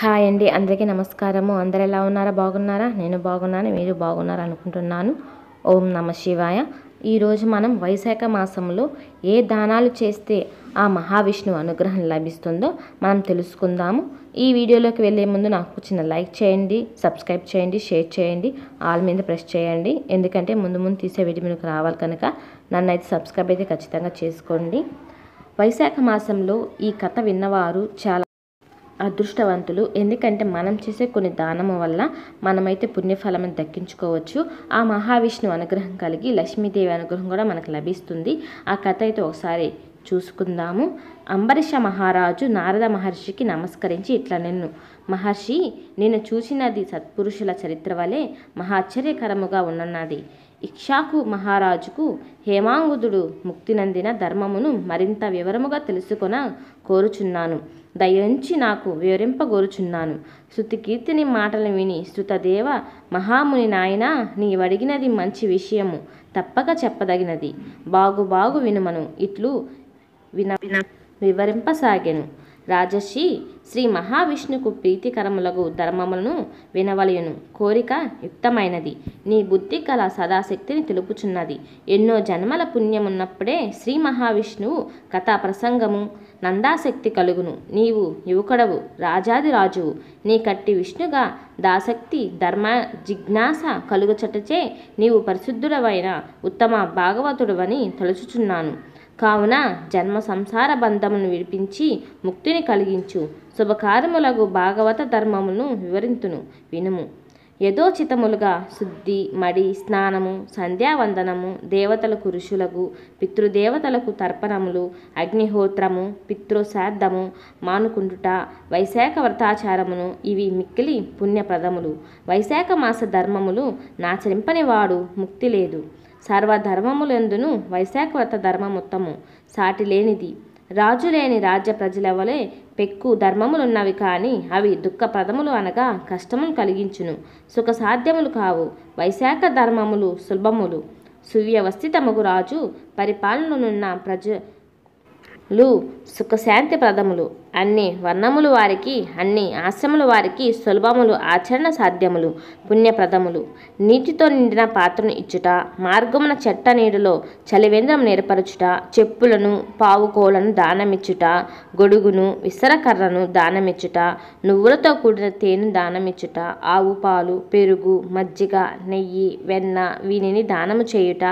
Hi అండి, అందరికీ నమస్కారము. అందరు ఎలా ఉన్నారా? బాగున్నారా? నేను బాగున్నాను, మీరు బాగున్నారు అనుకుంటున్నాను. ఓం నమ శివాయ. ఈరోజు మనం వైశాఖ మాసంలో ఏ దానాలు చేస్తే ఆ మహావిష్ణువు అనుగ్రహం లభిస్తుందో మనం తెలుసుకుందాము. ఈ వీడియోలోకి వెళ్ళే ముందు నాకు చిన్న లైక్ చేయండి, సబ్స్క్రైబ్ చేయండి, షేర్ చేయండి, ఆల్ మీద ప్రెస్ చేయండి. ఎందుకంటే ముందు తీసే వీడియో మీకు రావాలి కనుక నన్ను అయితే సబ్స్క్రైబ్ అయితే ఖచ్చితంగా చేసుకోండి. వైశాఖ మాసంలో ఈ కథ విన్నవారు చాలా అదృష్టవంతులు. ఎందుకంటే మనం చేసే కొన్ని దానము వల్ల మనమైతే పుణ్యఫలం దక్కించుకోవచ్చు. ఆ మహావిష్ణువు అనుగ్రహం కలిగి లక్ష్మీదేవి అనుగ్రహం కూడా మనకు లభిస్తుంది. ఆ కథ అయితే ఒకసారి చూసుకుందాము. అంబరీష మహారాజు నారద మహర్షికి నమస్కరించి ఇట్లా, మహర్షి, నేను చూసినది సత్పురుషుల చరిత్ర వలె మహాశ్చర్యకరముగా ఉన్నది. ఇక్షాకు మహారాజుకు హేమాంగుదుడు ముక్తినందిన ధర్మమును మరింత వివరముగా తెలుసుకొన కోరుచున్నాను. దయించి నాకు వివరింపగోరుచున్నాను. శృతి కీర్తిని మాటలు విని శృతదేవ మహాముని నాయన, నీవడిగినది మంచి విషయము, తప్పక చెప్పదగినది. బాగు వినుమను. ఇట్లు వివరింపసాగెను. రాజర్షి, శ్రీ మహావిష్ణుకు ప్రీతికరములగు ధర్మములను వినవలయును. కోరిక యుక్తమైనది. నీ బుద్ధి కల సదాశక్తిని తెలుపుచున్నది. ఎన్నో జన్మల పుణ్యమున్నప్పుడే శ్రీ మహావిష్ణువు కథా ప్రసంగము నందాశక్తి కలుగును. నీవు యువకుడవు, రాజాది రాజువు. నీ కట్టి విష్ణుగా దాశక్తి ధర్మ జిజ్ఞాస కలుగుచటచే నీవు పరిశుద్ధుడవైన ఉత్తమ భాగవతుడవని తలుచుచున్నాను. కావున జన్మ సంసార బంధమును విడిపించి ముక్తిని కలిగించు శుభకార్యములకు భాగవత ధర్మమును వివరింతును, వినుము. యథోచితములుగా శుద్ధి, మడి, స్నానము, సంధ్యావందనము, దేవతలకు ఋషులకు, పితృదేవతలకు తర్పణములు, అగ్నిహోత్రము, పితృశ్రాద్ధము మానుకుంటుట, వైశాఖ వ్రతాచారమును ఇవి మిక్కిలి పుణ్యప్రదములు. వైశాఖ మాస ధర్మములు నాచరింపని వాడు ముక్తి లేదు. సర్వధర్మములందును వైశాఖ వ్రత ధర్మముత్తము, సాటి లేనిది. రాజు లేని రాజ్య ప్రజలవలే పెక్కు ధర్మములున్నవి కానీ అవి దుఃఖప్రదములు అనగా కష్టములు కలిగించును, సుఖసాధ్యములు కావు. వైశాఖ ధర్మములు సులభములు. సువ్యవస్థితముగు రాజు పరిపాలననున్న ప్రజలు సుఖశాంతి ప్రదములు. అన్ని వర్ణములు వారికి, అన్ని ఆశ్రముల వారికి సులభములు, ఆచరణ సాధ్యములు, పుణ్యప్రదములు. నీటితో నిండిన పాత్రను ఇచ్చుట, మార్గమున చెట్ట నీటిలో చలివేంద్రం ఏర్పరచుట, చెప్పులను పావుకోలను దానమిచ్చుట, గొడుగును విసరకర్రను దానమిచ్చుట, నువ్వులతో కూడిన తేనె దానమిచ్చుట, ఆవు పాలు, పెరుగు, మజ్జిగ, నెయ్యి, వెన్న వీనిని దానము చేయుట,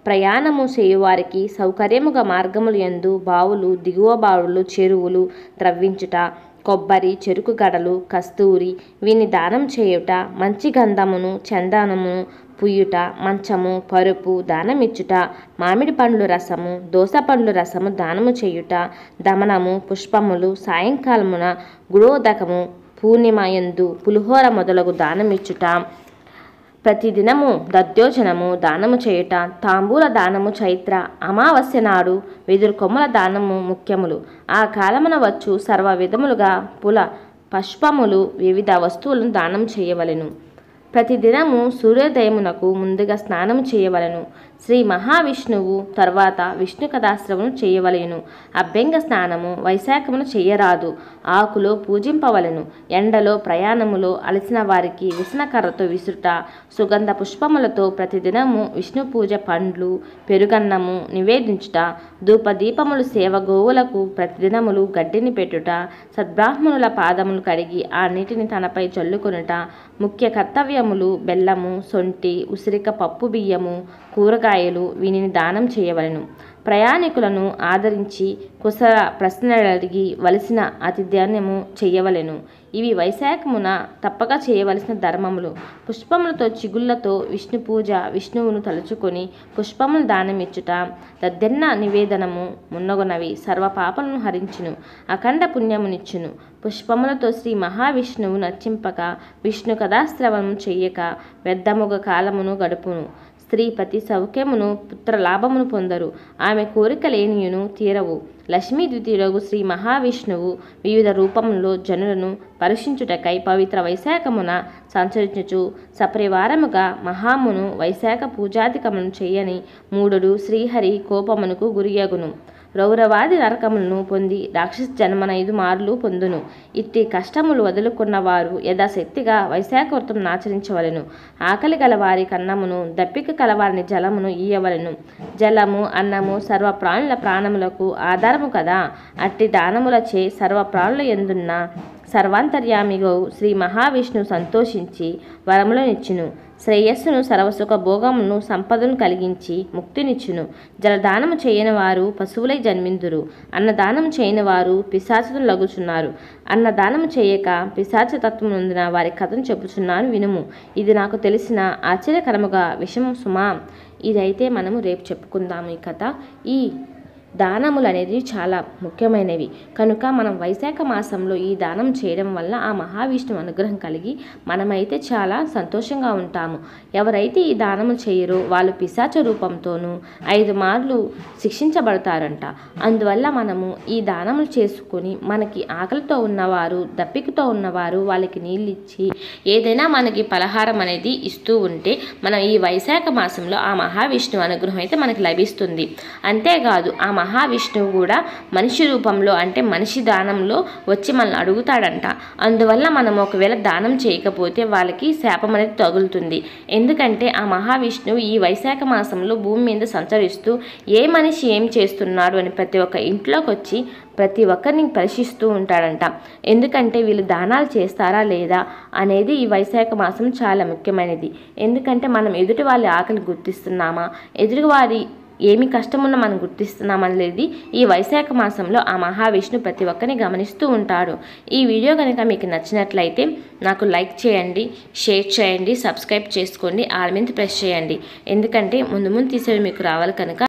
ప్రయాణము చేయువారికి సౌకర్యముగా మార్గములు యందు బావులు, దిగువ బావులు, చెరువులు త్రవ్వించుట, కొబ్బరి, చెరుకు గడలు, కస్తూరి వీని దానం చేయుట, మంచి గంధమును చందనమును పుయ్యుట, మంచము, పరుపు దానమిచ్చుట, మామిడి పండ్లు రసము, దోస పండ్లు రసము దానము చేయుట, దమనము, పుష్పములు, సాయంకాలమున గుడోదకము, పూర్ణిమ యందు పులిహోర మొదలగు దానమిచ్చుట, ప్రతిదినము దద్యోజనము దానము చేయుట, తాంబూల దానము చైత్ర అమావాస్య నాడు వెదురు కొమ్మల దానము ముఖ్యములు. ఆ కాలమున వచ్చు సర్వ విధములుగా పుల పుష్పములు వివిధ వస్తువులను దానం చేయవలెను. ప్రతిదినము సూర్యోదయమునకు ముందుగా స్నానము చేయవలెను. శ్రీ మహావిష్ణువు తర్వాత విష్ణు కథాశ్రవము చేయవలెను. అభ్యంగ స్నానము వైశాఖమును చేయరాదు. ఆకులో పూజింపవలెను. ఎండలో ప్రయాణములో అలసిన వారికి విసనకర్రతో విసురుట, సుగంధ పుష్పములతో ప్రతిదినము విష్ణు పూజ, పండ్లు పెరుగన్నము నివేదించుట, ధూపదీపములు సేవ, గోవులకు ప్రతిదినములు గడ్డిని పెట్టుట, సద్బ్రాహ్మణుల పాదములు కడిగి ఆ నీటిని తనపై చల్లుకొనుట, ముఖ్య కర్తవ్యములు బెల్లము, సొంటి, ఉసిరిక, పప్పు, బియ్యము, కూరగాయలు వీనిని దానం చేయవలెను. ప్రయాణికులను ఆదరించి కుశల ప్రశ్నలడిగి వలసిన ఆతిథ్యము చేయవలెను. ఇవి వైశాఖమున తప్పక చేయవలసిన ధర్మములు. పుష్పములతో చిగుళ్లతో విష్ణు పూజ, విష్ణువును తలుచుకొని పుష్పములు దానమిచ్చుట, దద్దెన్న నివేదనము మున్నగునవి సర్వ పాపలను హరించును, అఖండ పుణ్యమునిచ్చును. పుష్పములతో శ్రీ మహావిష్ణువు నర్చింపక, విష్ణు కథాశ్రవణము చెయ్యక వ్యర్థముగ కాలమును గడుపును. స్త్రీ ప్రతి సౌఖ్యమును పుత్రలాభమును పొందరు. ఆమె కోరిక లేనియును తీరవు. లక్ష్మీ ద్వితీయుడు శ్రీ మహావిష్ణువు వివిధ రూపములలో జనులను పరీక్షించుటకై పవిత్ర వైశాఖమున సంచరించుచు సపరివారముగా మహామును వైశాఖ పూజాధికమును చేయని మూఢుడు శ్రీహరి కోపమునకు గురియగును. రౌరవాది నరకములను పొంది రాక్షస జన్మన 5 మార్లు పొందును. ఇట్టి కష్టములు వదులుకున్నవారు యథాశక్తిగా వైశాఖ వ్రతం ఆచరించవలెను. ఆకలి గలవారి కన్నమును, దప్పిక కలవారిని జలమును ఇయ్యవలెను. జలము, అన్నము సర్వ ప్రాణుల ప్రాణములకు ఆధారము కదా. అట్టి దానములచే సర్వ ప్రాణుల యందున్న సర్వాంతర్యామిగో శ్రీ మహావిష్ణువు సంతోషించి వరములనిచ్చును. శ్రేయస్సును, సర్వసుఖ భోగమును, సంపదను కలిగించి ముక్తినిచ్చును. జలదానము చేయని వారు పశువులై జన్మిందురు. అన్నదానము చేయని వారు పిశాచులు లగుచున్నారు. అన్నదానము చేయక పిశాచతత్వం నొందిన వారి కథను చెప్పుచున్నాను వినుము. ఇది నాకు తెలిసిన ఆశ్చర్యకరముగా విషయం సుమా. ఇదైతే మనము రేపు చెప్పుకుందాము. ఈ కథ ఈ దానములు అనేది చాలా ముఖ్యమైనవి కనుక మనం వైశాఖ మాసంలో ఈ దానం చేయడం వల్ల ఆ మహావిష్ణువు అనుగ్రహం కలిగి మనమైతే చాలా సంతోషంగా ఉంటాము. ఎవరైతే ఈ దానము చేయరో వాళ్ళు పిశాచ రూపంతోనూ 5 మార్లు శిక్షించబడతారంట. అందువల్ల మనము ఈ దానములు చేసుకొని మనకి ఆకలితో ఉన్నవారు, దప్పికతో ఉన్నవారు వాళ్ళకి నీళ్ళు ఇచ్చి ఏదైనా మనకి పలహారం అనేది ఇస్తూ ఉంటే మనం ఈ వైశాఖ మాసంలో ఆ మహావిష్ణువు అనుగ్రహం అయితే మనకి లభిస్తుంది. అంతేకాదు ఆ మహావిష్ణువు కూడా మనిషి రూపంలో అంటే మనిషి దానంలో వచ్చి మనల్ని అడుగుతాడంట. అందువల్ల మనం ఒకవేళ దానం చేయకపోతే వాళ్ళకి శాపం అనేది తగులుతుంది. ఎందుకంటే ఆ మహావిష్ణువు ఈ వైశాఖ మాసంలో భూమి మీద సంచరిస్తూ ఏ మనిషి ఏం చేస్తున్నాడు అని ప్రతి ఒక్క ఇంట్లోకి వచ్చి ప్రతి ఒక్కరిని పరీక్షిస్తూ ఉంటాడంట. ఎందుకంటే వీళ్ళు దానాలు చేస్తారా లేదా అనేది ఈ వైశాఖ మాసం చాలా ముఖ్యమైనది. ఎందుకంటే మనం ఎదుటి వాళ్ళ ఆకలి గుర్తిస్తున్నామా, ఎదుటివారి ఏమి కష్టమున్నా మనం గుర్తిస్తున్నామనేది ఈ వైశాఖ మాసంలో ఆ మహావిష్ణు ప్రతి ఒక్కరిని గమనిస్తూ ఉంటాడు. ఈ వీడియో కనుక మీకు నచ్చినట్లయితే నాకు లైక్ చేయండి, షేర్ చేయండి, సబ్స్క్రైబ్ చేసుకోండి, ఆల్ మీద ప్రెస్ చేయండి. ఎందుకంటే ముందు తీసేవి మీకు రావాలి కనుక.